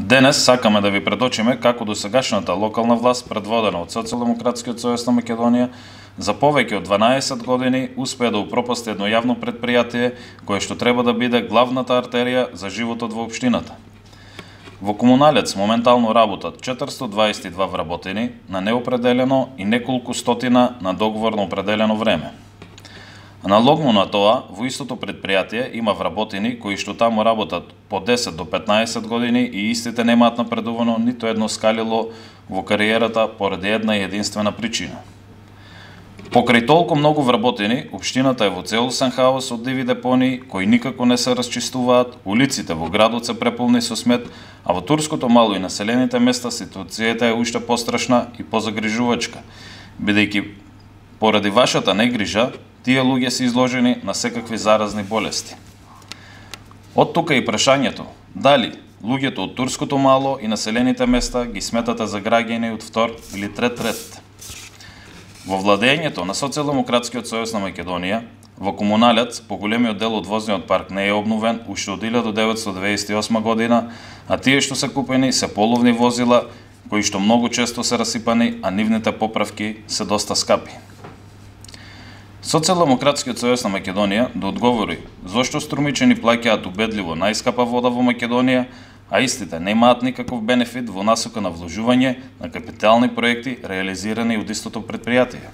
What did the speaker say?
Денес сакаме да ви преточиме како досегашната локална власт, предводена од Социјалдемократскиот сојуз на Македонија, за повеќе од 12 години успеа да упропасти едно јавно предпријатие кое што треба да биде главната артерија за животот во општината. Во Комуналец моментално работат 422 вработени на неопределено и неколку стотина на договорно определено време. Аналогно на тоа, во истото предпријатие има вработени кои што таму работат по 10 до 15 години и истите немаат напредувано ниту едно скалило во кариерата поради една и единствена причина. Покрај толку многу вработени, општината е во целосен хаос од диви депонии кои никако не се расчистуваат, улиците во градот се преполни со смет, а во турското мало и населените места ситуацијата е уште пострашна и позагрижувачка, бидејќи поради вашата негрижа, тие луѓе се изложени на секакви заразни болести. Од тука и прашањето, дали луѓето од турското мало и населените места ги сметате за граѓани од втор или трет ред? Во владењето на Социјалдемократскиот сојуз на Македонија, во Комуналец, поголемиот дел од возниот парк не е обновен уште од 1998 година, а тие што се купени се половни возила, кои што многу често се расипани, а нивните поправки се доста скапи. Социјалдемократскиот сојуз на Македонија да одговори зошто струмичени плаќаат убедливо најскапа вода во Македонија, а истите немаат никаков бенефит во насока на вложување на капитални проекти реализирани од истото предпријатие.